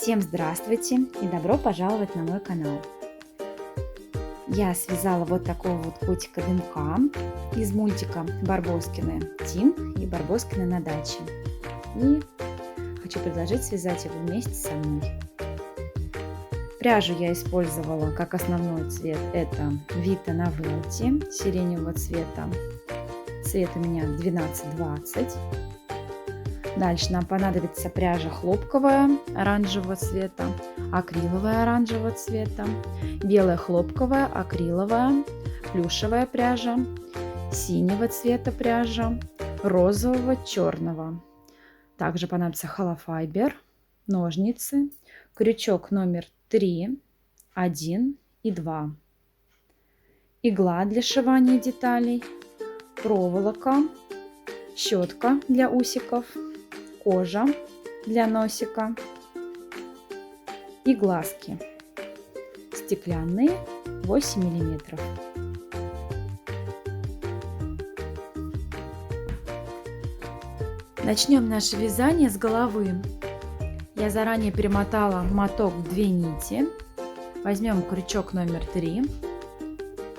Всем здравствуйте и добро пожаловать на мой канал. Я связала вот такого вот котика Дымка из мультика Барбоскины Тим и Барбоскины на даче. И хочу предложить связать его вместе со мной. Пряжу я использовала как основной цвет. Это Vita Novelty сиреневого цвета. Цвет у меня 12-20. Дальше нам понадобится пряжа хлопковая оранжевого цвета, акриловая оранжевого цвета, белая хлопковая, акриловая, плюшевая пряжа, синего цвета пряжа, розового, черного. Также понадобится холофайбер, ножницы, крючок номер 3, 1 и 2, игла для сшивания деталей, проволока, щетка для усиков, кожа для носика и глазки стеклянные 8 миллиметров. Начнем наше вязание с головы. Я заранее перемотала моток в 2 нити. Возьмем крючок номер 3,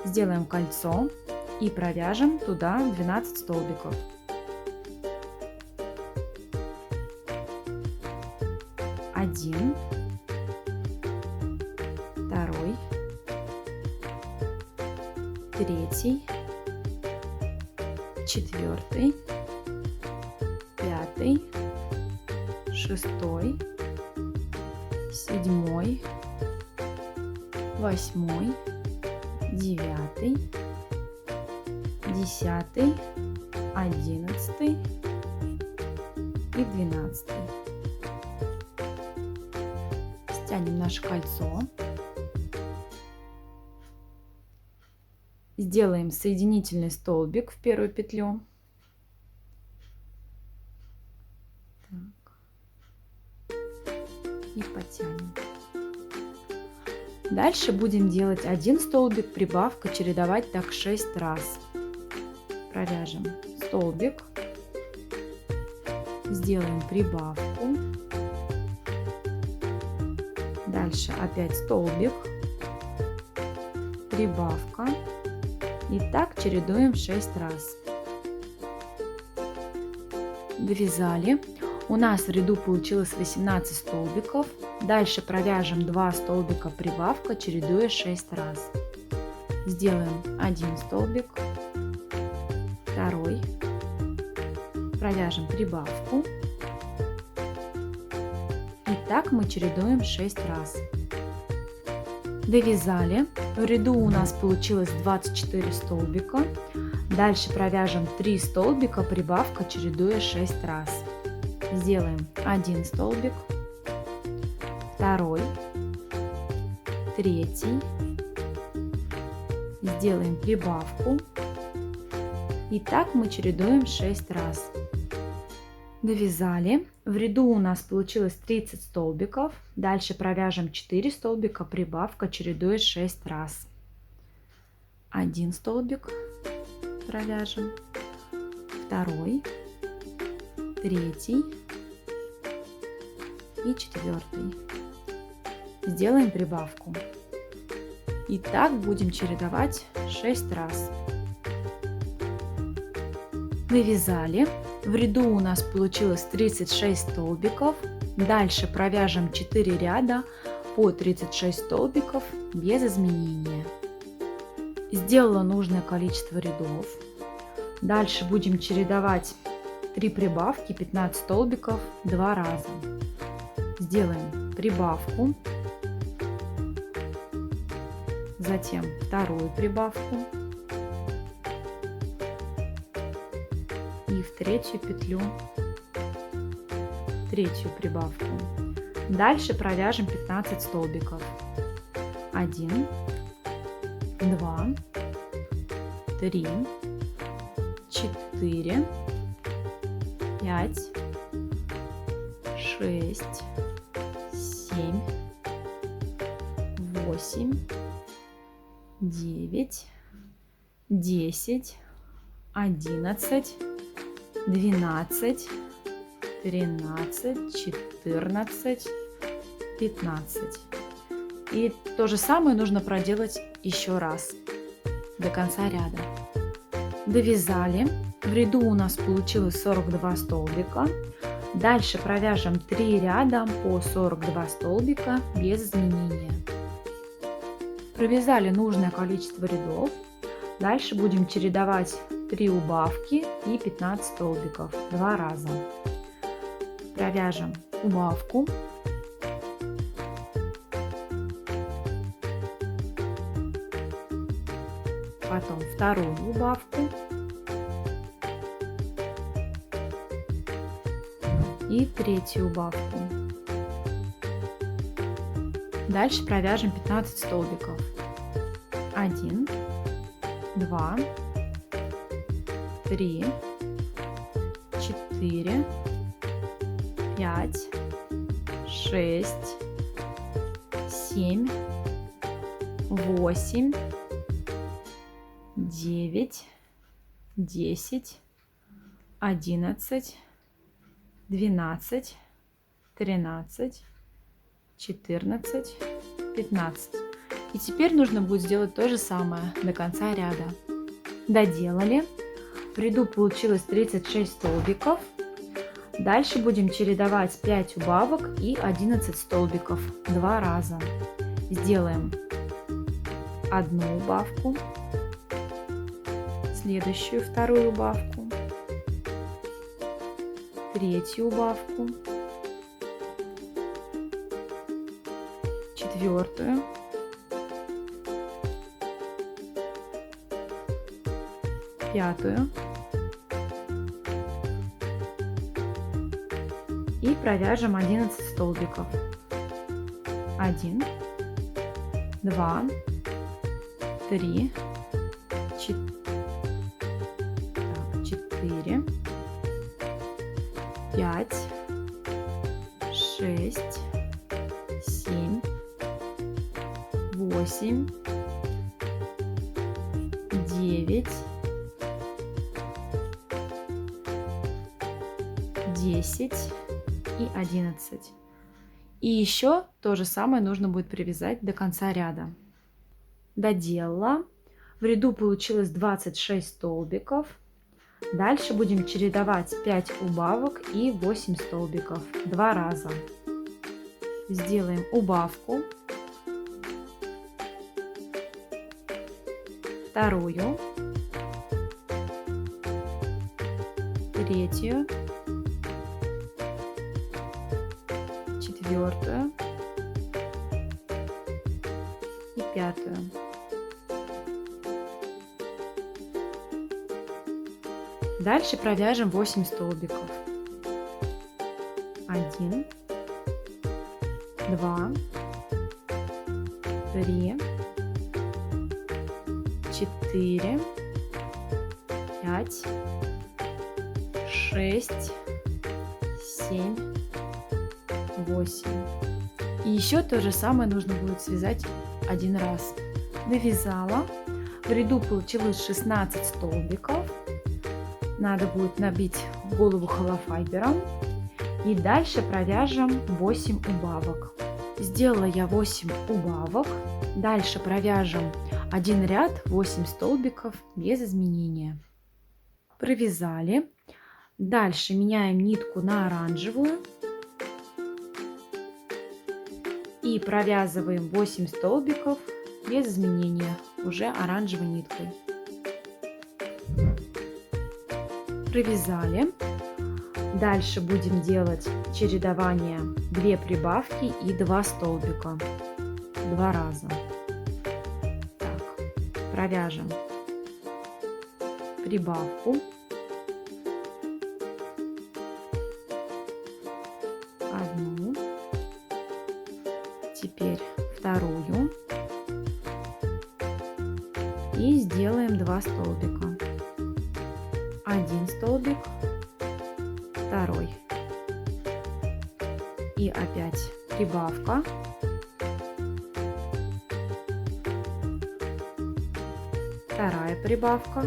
сделаем кольцо и провяжем туда 12 столбиков. 1, 2, 3, 4, 5, 6, 7, 8, 9, 10, 11 и 12. Стянем наше кольцо. Сделаем соединительный столбик в первую петлю. Так. И потянем. Дальше будем делать один столбик, прибавка, чередовать так 6 раз. Провяжем столбик, сделаем прибавку. Дальше опять столбик, прибавка и так чередуем 6 раз. Довязали. У нас в ряду получилось 18 столбиков. Дальше провяжем 2 столбика прибавка, чередуя 6 раз. Сделаем 1 столбик, 2, провяжем прибавку. И так мы чередуем 6 раз. Довязали. В ряду у нас получилось 24 столбика. Дальше провяжем 3 столбика, прибавка, чередуя 6 раз. Сделаем 1 столбик, 2, 3, сделаем прибавку. И так мы чередуем 6 раз. Довязали. В ряду у нас получилось 30 столбиков. Дальше провяжем 4 столбика, прибавка, чередуя 6 раз. 1 столбик провяжем, 2, 3 и 4. Сделаем прибавку. И так будем чередовать 6 раз. Довязали. В ряду у нас получилось 36 столбиков. Дальше провяжем 4 ряда по 36 столбиков без изменения. Сделала нужное количество рядов. Дальше будем чередовать 3 прибавки, 15 столбиков 2 раза. Сделаем прибавку, затем вторую прибавку и в третью петлю третью прибавку. Дальше провяжем 15 столбиков. 1, 2, 3, 4, 5, 6, 7, 8, 9, 10, 11, 12, 13, 14, 15. И то же самое нужно проделать еще раз до конца ряда. Довязали. В ряду у нас получилось 42 столбика. Дальше провяжем 3 ряда по 42 столбика без изменения. Провязали нужное количество рядов. Дальше будем чередовать 3 убавки и 15 столбиков 2 раза. Провяжем убавку. Потом вторую убавку. И третью убавку. Дальше провяжем 15 столбиков. 1, 2, 3, 4, 5, 6, 7, 8, 9, 10, 11, 12, 13, 14, 15. И теперь нужно будет сделать то же самое до конца ряда. Доделали. В ряду получилось 36 столбиков. Дальше будем чередовать 5 убавок и 11 столбиков 2 раза. Сделаем одну убавку, следующую вторую убавку, третью убавку, четвертую, пятую и провяжем 11 столбиков. 1, 2, 3, 4, 5, 6, 7, 8, 9, 10 и 11. И еще то же самое нужно будет привязать до конца ряда. Доделала. В ряду получилось 26 столбиков. Дальше будем чередовать 5 убавок и 8 столбиков 2 раза. Сделаем убавку, вторую, третью, четвертую и пятую. Дальше провяжем 8 столбиков. 1, 2, 3, 4, 5, 6, 7, 8. И еще то же самое нужно будет связать один раз. Довязала. В ряду получилось 16 столбиков. Надо будет набить голову холофайбером. И дальше провяжем 8 убавок. Сделала я 8 убавок. Дальше провяжем один ряд 8 столбиков без изменения. Провязали. Дальше меняем нитку на оранжевую. И провязываем 8 столбиков без изменения, уже оранжевой ниткой. Провязали. Дальше будем делать чередование 2 прибавки и 2 столбика 2 раза. Так, провяжем прибавку, одну, теперь вторую и сделаем 2 столбика. 1 столбик, второй и опять прибавка, вторая прибавка,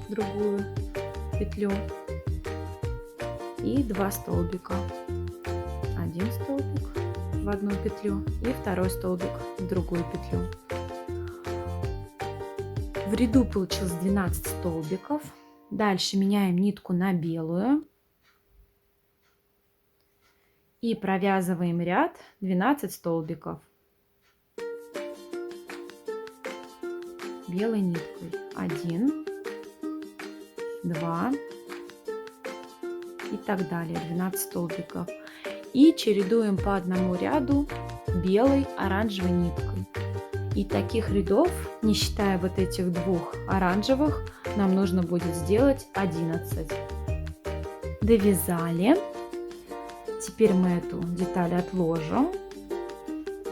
другую петлю и 2 столбика, 1 столбик, в одну петлю и второй столбик в другую петлю. В ряду получилось 12 столбиков. Дальше меняем нитку на белую и провязываем ряд 12 столбиков белой ниткой. 1, 2 и так далее, 12 столбиков. И чередуем по одному ряду белой, оранжевой ниткой. И таких рядов, не считая вот этих двух оранжевых, нам нужно будет сделать 11. Довязали. Теперь мы эту деталь отложим.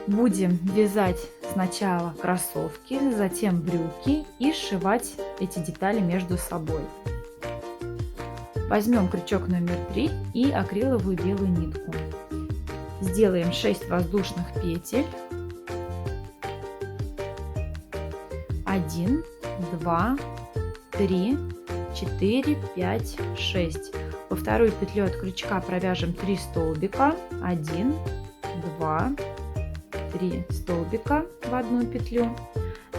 Будем вязать сначала кроссовки, затем брюки и сшивать эти детали между собой. Возьмем крючок номер 3 и акриловую белую нитку. Сделаем 6 воздушных петель. 1, 2, 3, 4, 5, 6. Во вторую петлю от крючка провяжем 3 столбика. 1, 2, 3 столбика в одну петлю.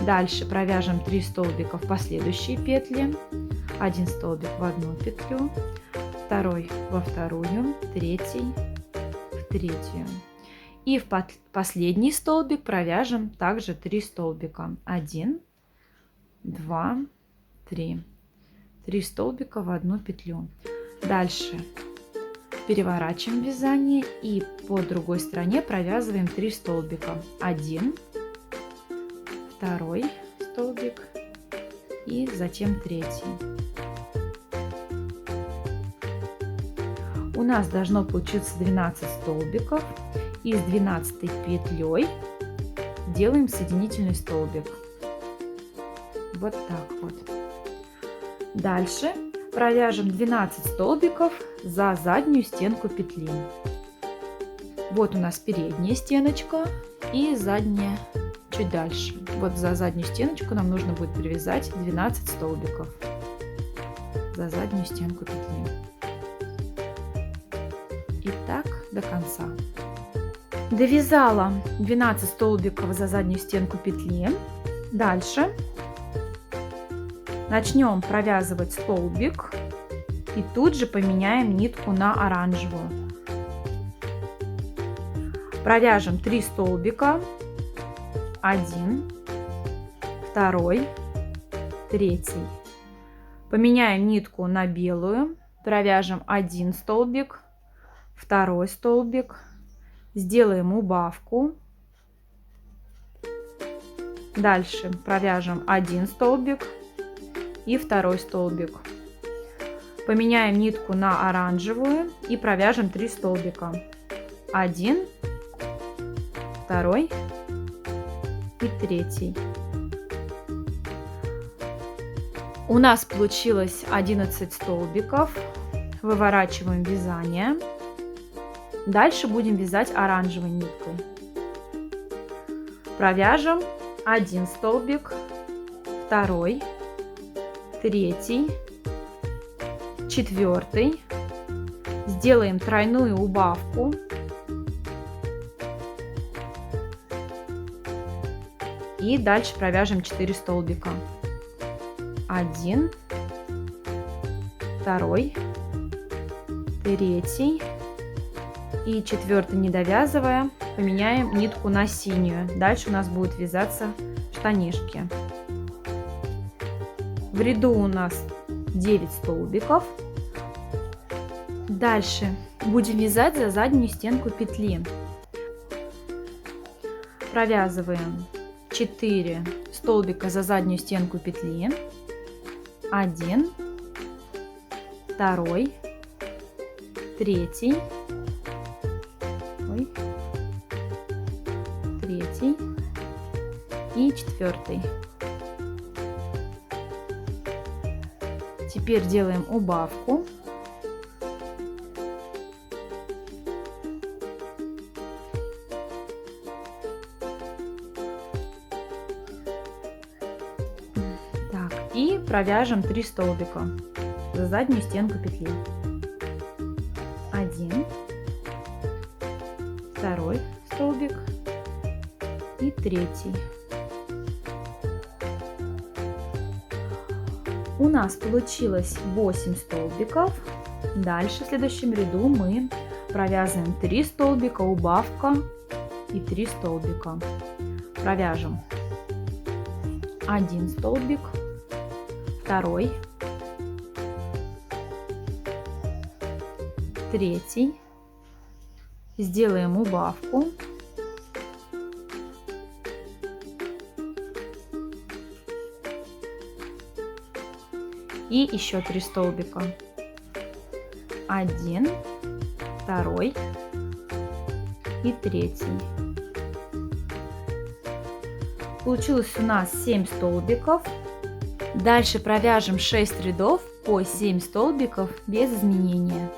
Дальше провяжем 3 столбика в последующие петли. 1 столбик в одну петлю, второй во вторую, третий в третью. И в последний столбик провяжем также 3 столбика. 1, 2, 3. 3 столбика в одну петлю. Дальше переворачиваем вязание и по другой стороне провязываем 3 столбика. 1, второй столбик и затем третий. У нас должно получиться 12 столбиков. И с 12 петлей делаем соединительный столбик. Вот так вот. Дальше провяжем 12 столбиков за заднюю стенку петли. Вот у нас передняя стеночка и задняя чуть дальше. Вот за заднюю стеночку нам нужно будет привязать 12 столбиков за заднюю стенку петли. И так до конца. Довязала 12 столбиков за заднюю стенку петли. Дальше начнем провязывать столбик и тут же поменяем нитку на оранжевую. Провяжем 3 столбика. 1, 2, 3. Поменяем нитку на белую. Провяжем 1 столбик, 2 столбик. Сделаем убавку. Дальше провяжем 1 столбик и 2 столбик. Поменяем нитку на оранжевую и провяжем 3 столбика. 1, 2 и 3. У нас получилось 11 столбиков. Выворачиваем вязание. Дальше будем вязать оранжевой ниткой. Провяжем 1 столбик, 2, 3, 4. Сделаем тройную убавку. И дальше провяжем 4 столбика. 1, 2, 3 и 4, не довязывая, поменяем нитку на синюю. Дальше у нас будут вязаться штанишки. В ряду у нас 9 столбиков. Дальше будем вязать за заднюю стенку петли. Провязываем 4 столбика за заднюю стенку петли. 1, 2, 3, 3 и 4. Теперь делаем убавку. Так, и провяжем 3 столбика за заднюю стенку петли. 1, 2 столбик и третий. У нас получилось 8 столбиков. Дальше в следующем ряду мы провязываем 3 столбика, убавка и 3 столбика. Провяжем 1 столбик, 2, 3, сделаем убавку, и еще 3 столбика, 1, 2 и 3. Получилось у нас 7 столбиков. Дальше провяжем 6 рядов по 7 столбиков без изменения.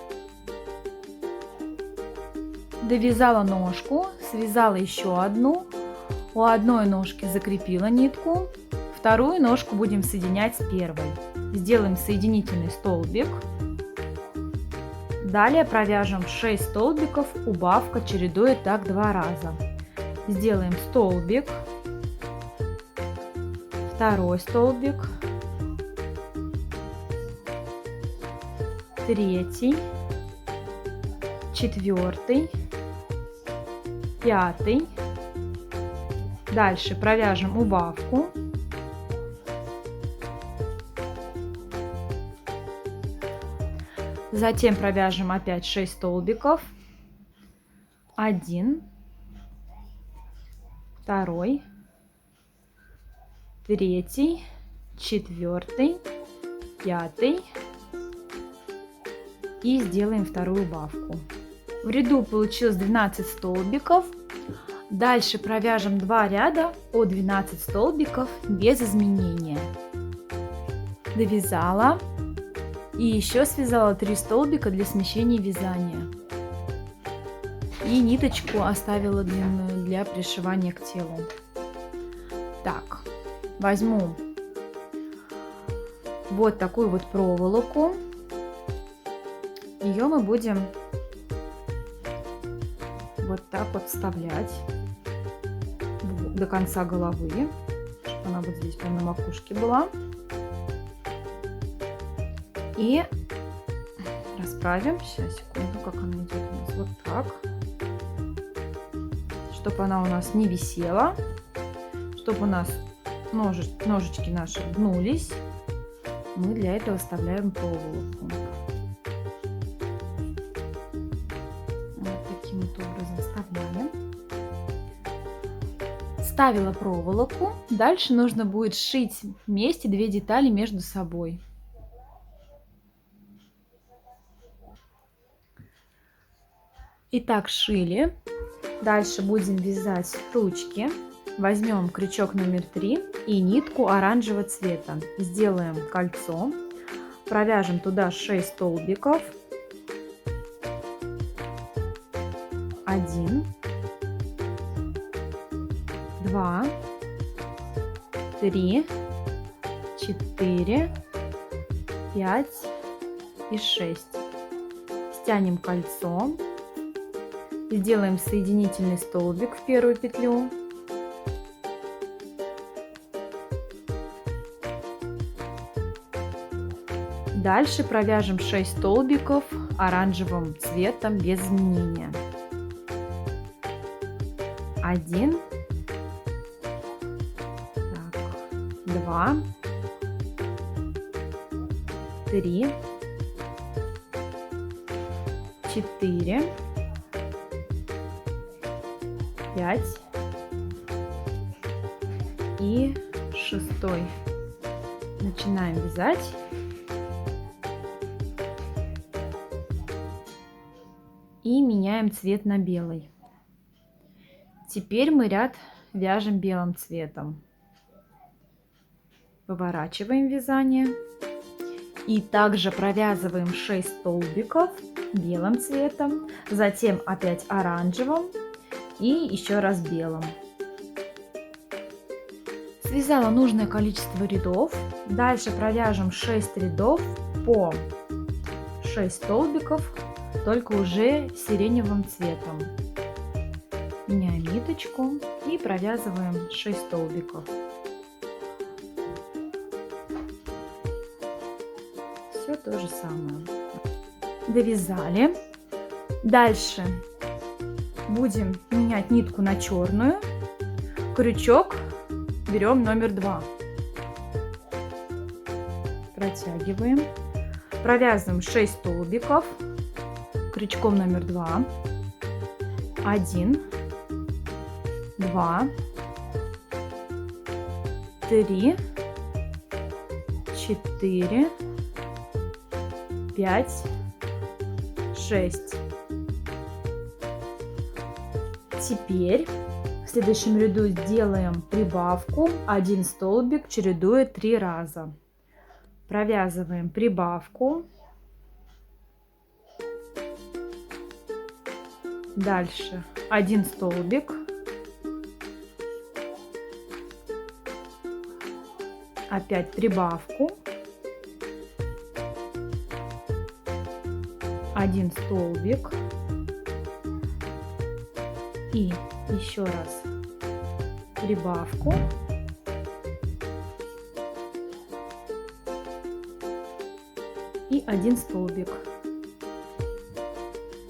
Довязала ножку, связала еще одну, у одной ножки закрепила нитку, вторую ножку будем соединять с первой. Сделаем соединительный столбик. Далее провяжем 6 столбиков, убавка, чередуя так 2 раза. Сделаем столбик, 2 столбик, 3, 4, 5. Дальше провяжем убавку. Затем провяжем опять 6 столбиков. 1, 2, 3, 4, 5. И сделаем вторую убавку. В ряду получилось 12 столбиков. Дальше провяжем 2 ряда по 12 столбиков без изменения. Довязала. И еще связала 3 столбика для смещения вязания. И ниточку оставила длинную для пришивания к телу. Так, возьму вот такую вот проволоку. Ее мы будем вот так вот вставлять до конца головы, чтобы она вот здесь прям на макушке была. И расправим. Сейчас, секунду, как она идет у нас. Вот так. Чтобы она у нас не висела. Чтобы у нас ножички наши гнулись. Мы для этого вставляем проволоку. Вот таким вот образом вставляем. Вставила проволоку. Дальше нужно будет сшить вместе 2 детали между собой. Итак, шили. Дальше будем вязать ручки. Возьмем крючок номер 3 и нитку оранжевого цвета. Сделаем кольцо. Провяжем туда 6 столбиков. 1, 2, 3, 4, 5 и 6. Стянем кольцо. Сделаем соединительный столбик в первую петлю. Дальше провяжем 6 столбиков оранжевым цветом без изменения. 1, 2, 3, 4, 5 и 6. Начинаем вязать. И меняем цвет на белый. Теперь мы ряд вяжем белым цветом. Поворачиваем вязание. И также провязываем 6 столбиков белым цветом. Затем опять оранжевым. И еще раз белым. Связала нужное количество рядов. Дальше провяжем 6 рядов по 6 столбиков, только уже сиреневым цветом. Меняем ниточку и провязываем 6 столбиков. Все то же самое. Довязали. Дальше будем менять нитку на черную. Крючок берем номер 2. Протягиваем. Провязываем 6 столбиков. Крючком номер 2. 1, 2, 3, 4, 5, 6. Теперь в следующем ряду сделаем прибавку 1 столбик, чередуя 3 раза. Провязываем прибавку. Дальше 1 столбик. Опять прибавку. 1 столбик. И еще раз прибавку. И 1 столбик.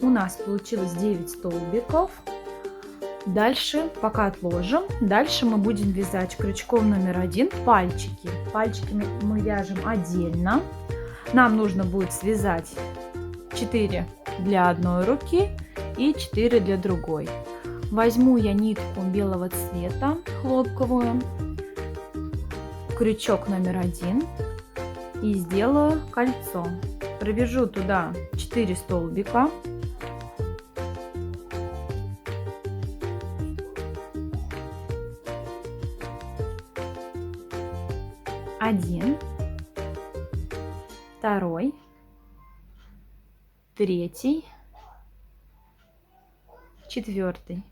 У нас получилось 9 столбиков. Дальше пока отложим. Дальше мы будем вязать крючком номер 1 пальчики. Пальчики мы вяжем отдельно. Нам нужно будет связать 4 для одной руки и 4 для другой. Возьму я нитку белого цвета, хлопковую, крючок номер 1 и сделаю кольцо. Провяжу туда 4 столбика. Один, второй, третий, четвертый.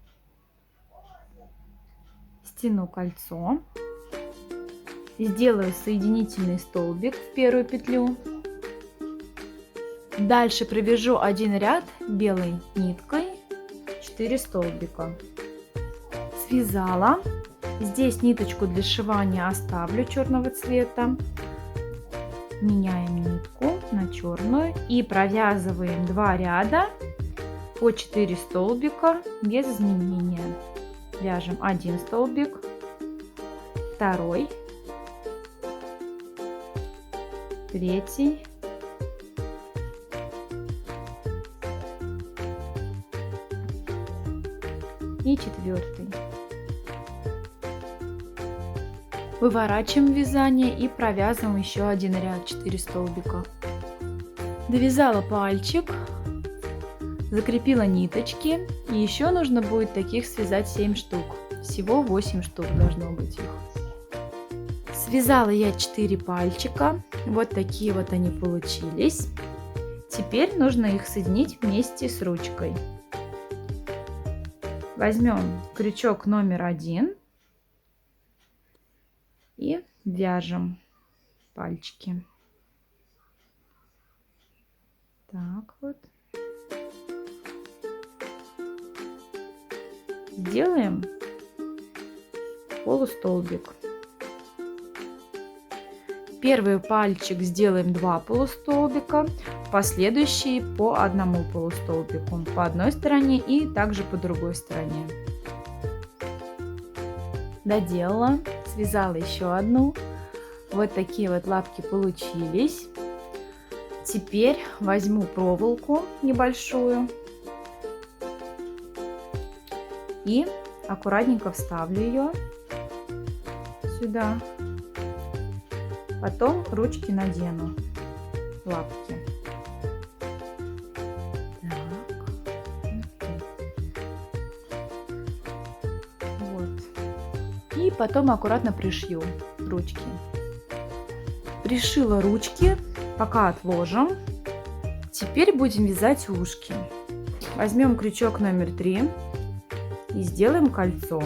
Стяну кольцо, сделаю соединительный столбик в первую петлю. Дальше провяжу один ряд белой ниткой 4 столбика. Связала. Здесь ниточку для сшивания оставлю черного цвета. Меняем нитку на черную и провязываем 2 ряда по 4 столбика без изменения. Вяжем 1 столбик, второй, третий, и четвертый. Выворачиваем вязание и провязываем еще один ряд 4 столбика. Довязала пальчик, закрепила ниточки, и еще нужно будет таких связать 7 штук. Всего 8 штук должно быть их. Связала я 4 пальчика, вот такие вот они получились. Теперь нужно их соединить вместе с ручкой. Возьмем крючок номер 1 и вяжем пальчики. Так вот. Сделаем полустолбик. Первый пальчик сделаем 2 полустолбика, последующие по 1 полустолбику по одной стороне и также по другой стороне. Доделала, связала еще одну. Вот такие вот лапки получились. Теперь возьму проволоку небольшую и аккуратненько вставлю ее сюда. Потом ручки надену, лапки. Так. Вот. И потом аккуратно пришью ручки. Пришила ручки, пока отложим. Теперь будем вязать ушки. Возьмем крючок номер 3 и сделаем кольцо.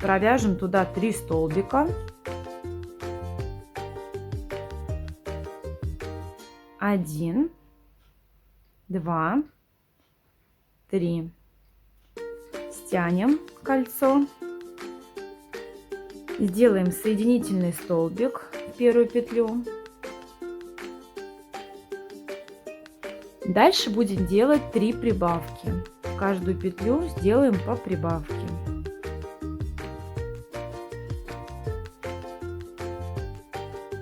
Провяжем туда 3 столбика. 1, 2, 3. Стянем кольцо, сделаем соединительный столбик в первую петлю. Дальше будем делать 3 прибавки. В каждую петлю сделаем по прибавке.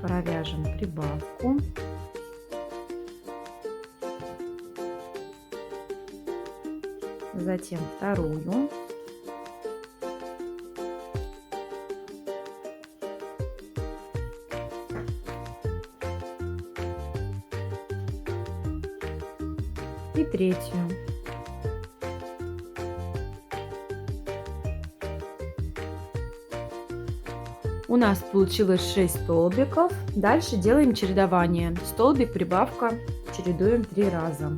Провяжем прибавку. Затем вторую. И третью. У нас получилось 6 столбиков. Дальше делаем чередование. Столбик, прибавка, чередуем 3 раза.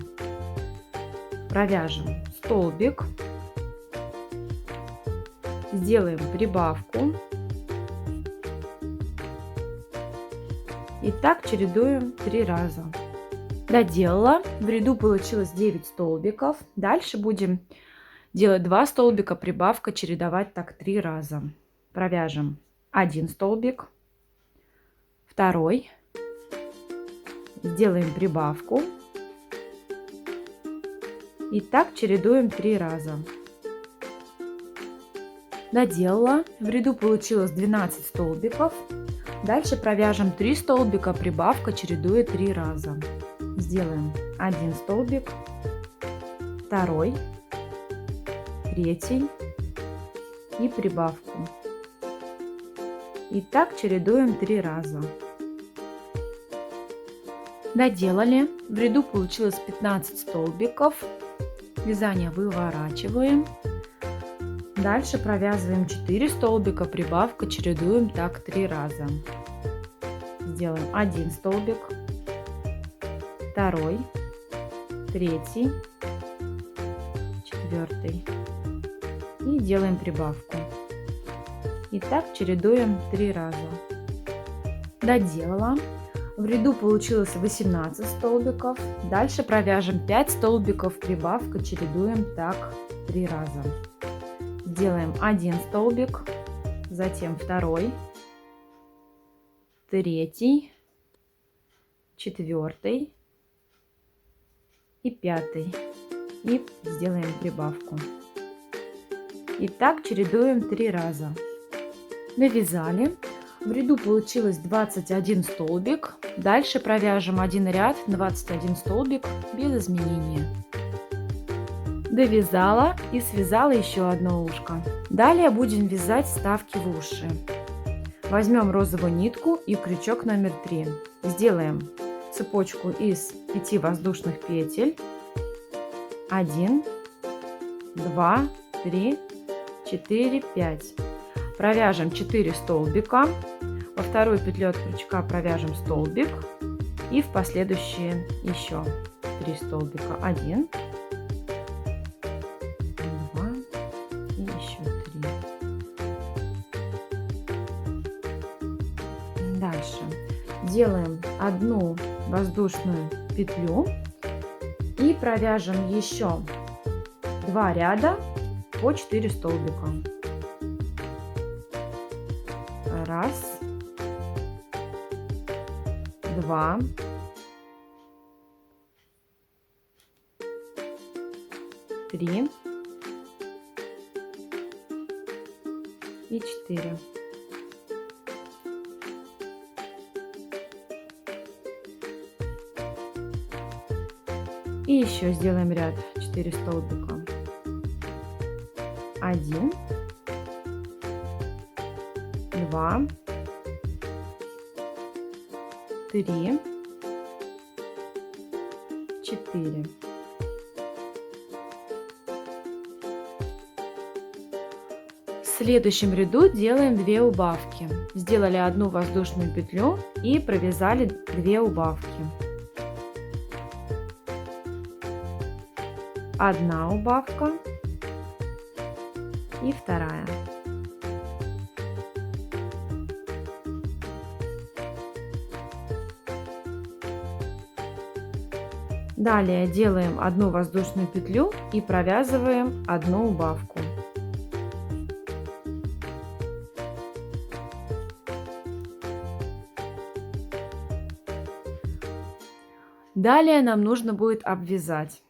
Провяжем столбик, сделаем прибавку и так чередуем 3 раза. Доделала. В ряду получилось 9 столбиков. Дальше будем делать 2 столбика, прибавка, чередовать так 3 раза. Провяжем 1 столбик, второй, сделаем прибавку и так чередуем 3 раза. Доделала. В ряду получилось 12 столбиков. Дальше провяжем 3 столбика, прибавка, чередуя 3 раза. Сделаем 1 столбик, второй, третий и прибавку. И так чередуем 3 раза. Доделали. В ряду получилось 15 столбиков. Вязание выворачиваем. Дальше провязываем 4 столбика, прибавка, чередуем так 3 раза. Сделаем 1 столбик, второй, третий, четвертый и делаем прибавку. И так чередуем 3 раза. Доделала. В ряду получилось 18 столбиков. Дальше провяжем 5 столбиков, прибавка, чередуем так 3 раза. Делаем 1 столбик, затем второй, третий, четвертый и пятый. И сделаем прибавку. И так чередуем 3 раза. Довязали. В ряду получилось 21 столбик. Дальше провяжем 1 ряд, 21 столбик без изменения. Довязала и связала еще одно ушко. Далее будем вязать вставки в уши. Возьмем розовую нитку и крючок номер 3. Сделаем цепочку из 5 воздушных петель. 1, 2, 3, 4, 5. Провяжем 4 столбика. Во вторую петлю от крючка провяжем столбик. И в последующие еще 3 столбика. 1, 2 и еще 3. Дальше делаем одну воздушную петлю и провяжем еще 2 ряда по 4 столбика. Раз, два, три и 4. И еще сделаем ряд 4 столбика. 1, 2, 3, 4. В следующем ряду делаем 2 убавки. Сделали одну воздушную петлю и провязали 2 убавки. Одна убавка и вторая. Далее делаем одну воздушную петлю и провязываем одну убавку. Далее нам нужно будет обвязать.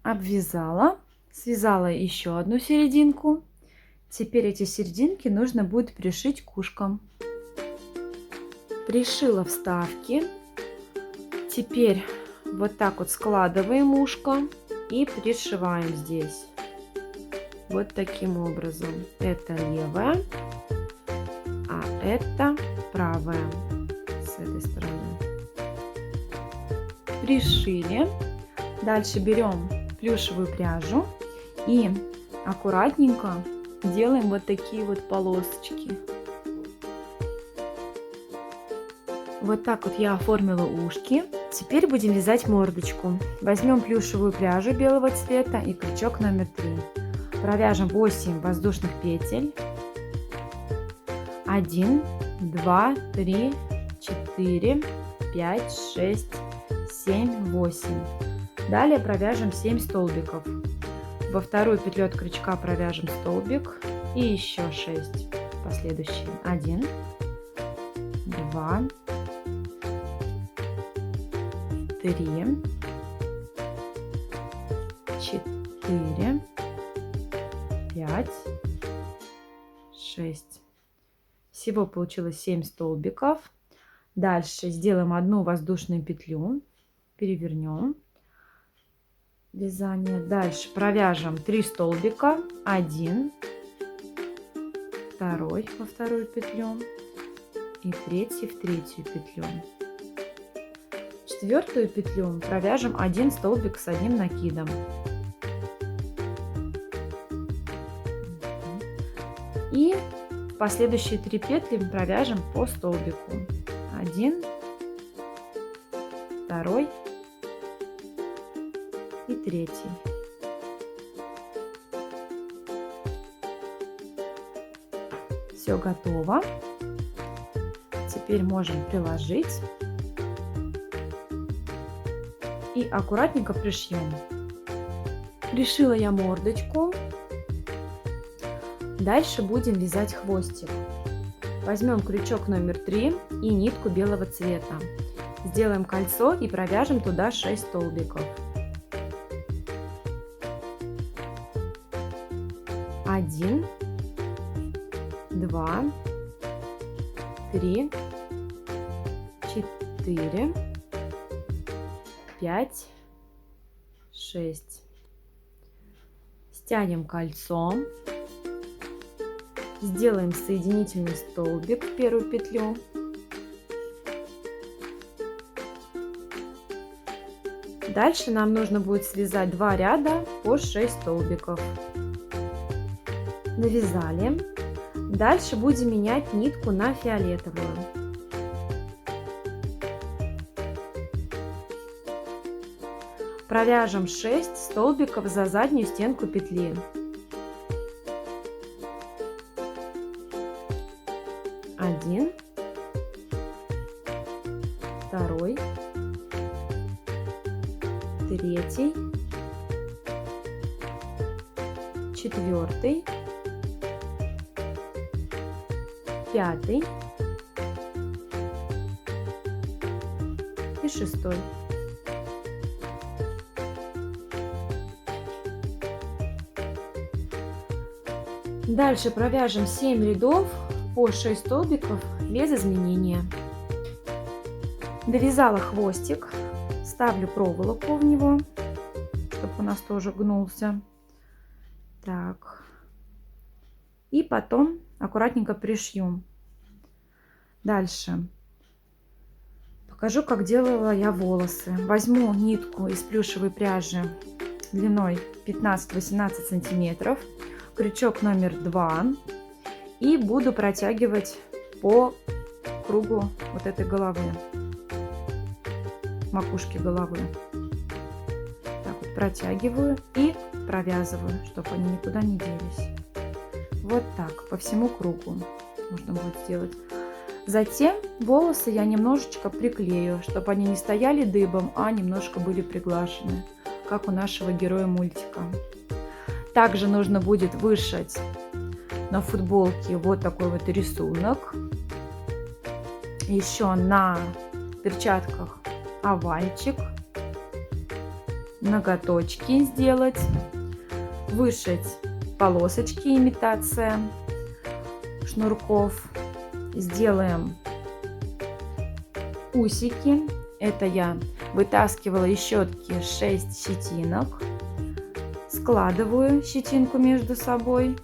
Обвязала, связала еще одну серединку. Теперь эти серединки нужно будет пришить к ушкам. Пришила вставки. Теперь вот так вот складываем ушко и пришиваем здесь. Вот таким образом. Это левая, а это правая с этой стороны. Пришили. Дальше берем плюшевую пряжу и аккуратненько делаем вот такие вот полосочки. Вот так вот я оформила ушки. Теперь будем вязать мордочку. Возьмем плюшевую пряжу белого цвета и крючок номер 3. Провяжем 8 воздушных петель. 1, 2, 3, 4, 5, 6, 7, 8. Далее провяжем 7 столбиков. Во вторую петлю от крючка провяжем столбик и еще 6 последующие. 1, 2, 3, 4, 5, 6. Всего получилось 7 столбиков. Дальше сделаем одну воздушную петлю, перевернем вязание. Дальше провяжем 3 столбика, 1, 2 во вторую петлю и 3 в третью петлю. Четвертую петлю провяжем 1 столбик с одним накидом. И последующие 3 петли провяжем по столбику. 1, 2 и 3. Все готово. Теперь можем приложить и аккуратненько пришьем. Пришила я мордочку. Дальше будем вязать хвостик. Возьмем крючок номер 3 и нитку белого цвета. Сделаем кольцо и провяжем туда 6 столбиков. 1, 2, 3, 4, 5, 6. Стянем кольцо. Сделаем соединительный столбик в первую петлю. Дальше нам нужно будет связать 2 ряда по 6 столбиков. Навязали. Дальше будем менять нитку на фиолетовую. Провяжем 6 столбиков за заднюю стенку петли. 1, 2, 3, 4, 5 и 6. Дальше провяжем 7 рядов по 6 столбиков без изменения. Довязала хвостик, ставлю проволоку в него, чтобы у нас тоже гнулся. Так. И потом аккуратненько пришью. Дальше покажу, как делала я волосы. Возьму нитку из плюшевой пряжи длиной 15-18 сантиметров, крючок номер 2 и буду протягивать по кругу вот этой головы, макушки головы. Так вот протягиваю и провязываю, чтобы они никуда не делись. Вот так по всему кругу нужно будет сделать. Затем волосы я немножечко приклею, чтобы они не стояли дыбом, а немножко были приглажены, как у нашего героя мультика. Также нужно будет вышить на футболке вот такой вот рисунок. Еще на перчатках овальчик. ноготочки сделать, вышить полосочки, имитация шнурков. Сделаем усики. Это я вытаскивала из щетки 6 щетинок. Складываю щетинку между собой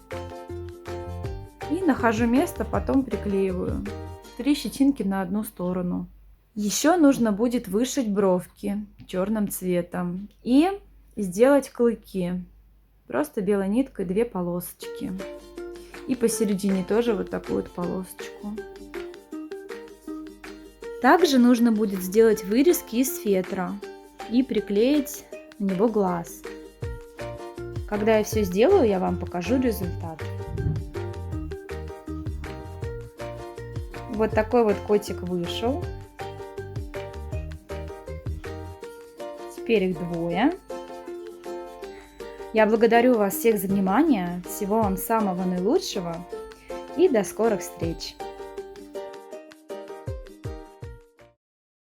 и нахожу место, потом приклеиваю 3 щетинки на одну сторону. Еще нужно будет вышить бровки черным цветом и сделать клыки. Просто белой ниткой 2 полосочки. И посередине тоже вот такую вот полосочку. Также нужно будет сделать вырезки из фетра и приклеить на него глаз. Когда я все сделаю, я вам покажу результат. Вот такой вот котик вышел. Теперь их 2. Я благодарю вас всех за внимание. Всего вам самого наилучшего и до скорых встреч!